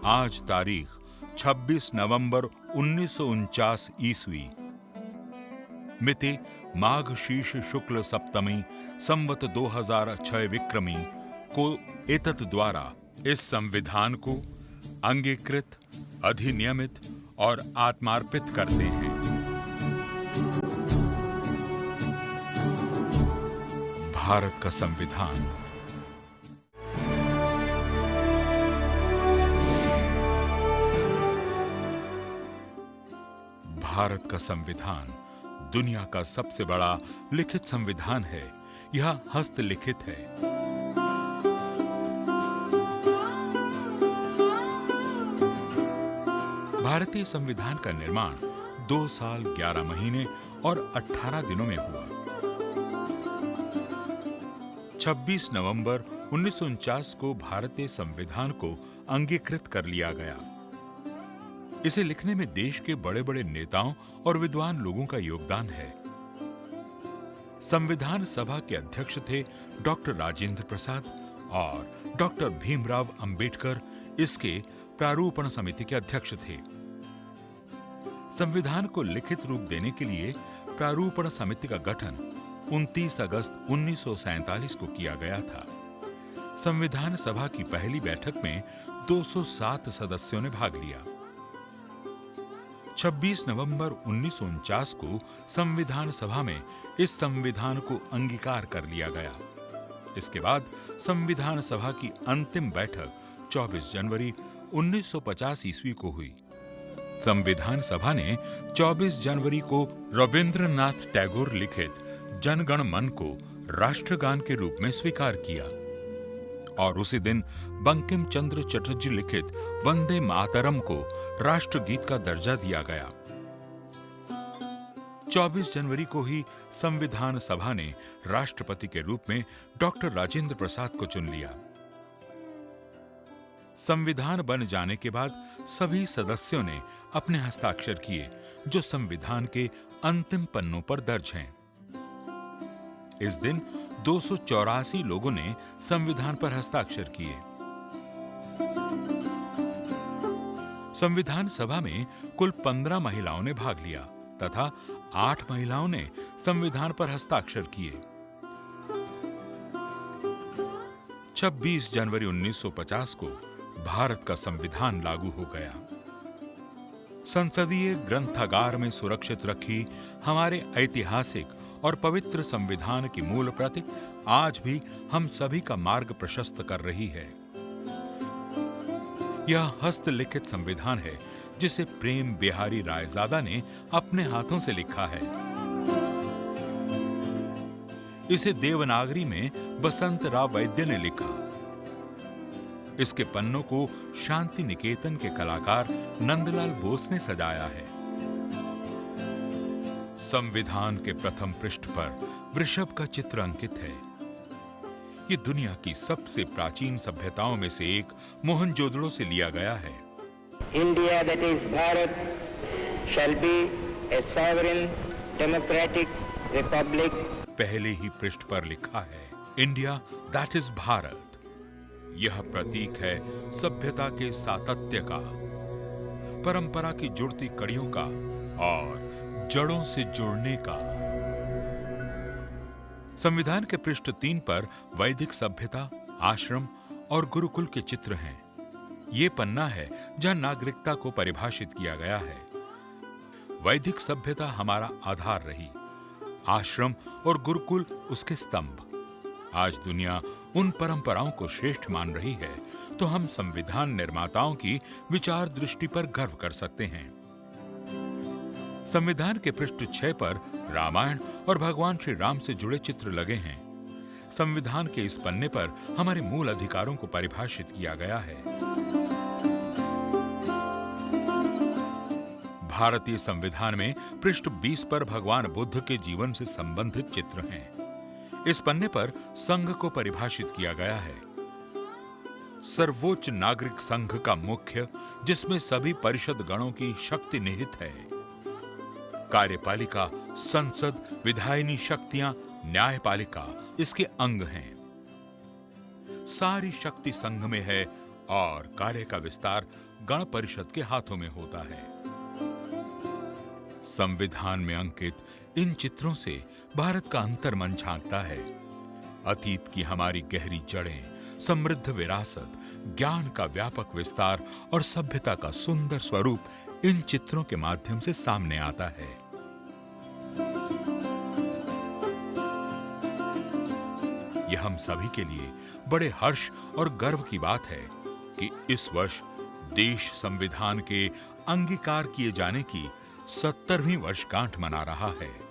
आज तारीख 26 नवंबर 1949 ईस्वी, मिति माघ शीर्ष शुक्ल सप्तमी संवत 2006 विक्रमी को एतत् द्वारा इस संविधान को अंगीकृत, अधिनियमित और आत्मार्पित करते हैं। भारत का संविधान भारत का संविधान दुनिया का सबसे बड़ा लिखित संविधान है। यह हस्तलिखित है। भारतीय संविधान का निर्माण 2 साल 11 महीने और 18 दिनों में हुआ। 26 नवंबर 1949 को भारतीय संविधान को अंगीकृत कर लिया गया। इसे लिखने में देश के बड़े-बड़े नेताओं और विद्वान लोगों का योगदान है। संविधान सभा के अध्यक्ष थे डॉक्टर राजेंद्र प्रसाद और डॉक्टर भीमराव अंबेडकर इसके प्रारूपण समिति के अध्यक्ष थे। संविधान को लिखित रूप देने के लिए प्रारूपण समिति का गठन 29 अगस्त 1947 को किया गया था। संविधान सभा की पहली बैठक में 207 सदस्यों ने भाग लिया। 26 नवंबर 1949 को संविधान सभा में इस संविधान को अंगीकार कर लिया गया। इसके बाद संविधान सभा की अंतिम बैठक 24 जनवरी 1950 ईस्वी को हुई। संविधान सभा ने 24 जनवरी को रविंद्रनाथ टैगोर लिखित जनगण मन को राष्ट्रगान के रूप में स्वीकार किया और उसी दिन बंकिम चंद्र चटर्जी लिखित वंदे मातरम को राष्ट्रगीत का दर्जा दिया गया। 24 जनवरी को ही संविधान सभा ने राष्ट्रपति के रूप में डॉक्टर राजेंद्र प्रसाद को चुन लिया। संविधान बन जाने के बाद सभी सदस्यों ने अपने हस्ताक्षर किए, जो संविधान के अंतिम पन्नों पर दर्ज हैं। इस दिन 284 लोगों ने संविधान पर हस्ताक्षर किए। संविधान सभा में कुल 15 महिलाओं ने भाग लिया तथा 8 महिलाओं ने संविधान पर हस्ताक्षर किए। 26 जनवरी 1950 को भारत का संविधान लागू हो गया। संसदीय ग्रंथागार में सुरक्षित रखी हमारे ऐतिहासिक और पवित्र संविधान की मूल प्रति आज भी हम सभी का मार्ग प्रशस्त कर रही है। यह हस्तलिखित संविधान है जिसे प्रेम बिहारी रायजादा ने अपने हाथों से लिखा है। इसे देवनागरी में बसंत राव वैद्य ने लिखा। इसके पन्नों को शांति निकेतन के कलाकार नंदलाल बोस ने सजाया है। संविधान के प्रथम पृष्ठ पर वृषभ का चित्र अंकित है। ये दुनिया की सबसे प्राचीन सभ्यताओं में से एक मोहनजोदड़ो से लिया गया है। India, that is Bharat, shall be a sovereign democratic republic. पहले ही पृष्ठ पर लिखा है, इंडिया दैट इज भारत। यह प्रतीक है सभ्यता के सातत्य का, परंपरा की जुड़ती कड़ियों का और जड़ों से जुड़ने का। संविधान के पृष्ठ 3 पर वैदिक सभ्यता, आश्रम और गुरुकुल के चित्र हैं। ये पन्ना है जहां नागरिकता को परिभाषित किया गया है। वैदिक सभ्यता हमारा आधार रही, आश्रम और गुरुकुल उसके स्तंभ। आज दुनिया उन परंपराओं को श्रेष्ठ मान रही है, तो हम संविधान निर्माताओं की विचार दृष्टि पर गर्व कर सकते हैं। संविधान के पृष्ठ 6 पर रामायण और भगवान श्री राम से जुड़े चित्र लगे हैं। संविधान के इस पन्ने पर हमारे मूल अधिकारों को परिभाषित किया गया है। भारतीय संविधान में पृष्ठ 20 पर भगवान बुद्ध के जीवन से संबंधित चित्र हैं। इस पन्ने पर संघ को परिभाषित किया गया है। सर्वोच्च नागरिक संघ का मुख्य, जिसमें सभी परिषद गणों की शक्ति निहित है। कार्यपालिका, संसद, विधायिनी शक्तियां, न्यायपालिका इसके अंग हैं। सारी शक्ति संघ में है और कार्य का विस्तार गण परिषद के हाथों में होता है। संविधान में अंकित इन चित्रों से भारत का अंतर्मन झांकता है। अतीत की हमारी गहरी जड़ें, समृद्ध विरासत, ज्ञान का व्यापक विस्तार और सभ्यता का सुंदर स्वरूप इन चित्रों के माध्यम से सामने आता है। यह हम सभी के लिए बड़े हर्ष और गर्व की बात है कि इस वर्ष देश संविधान के अंगीकार किए जाने की 70वीं वर्षगांठ मना रहा है।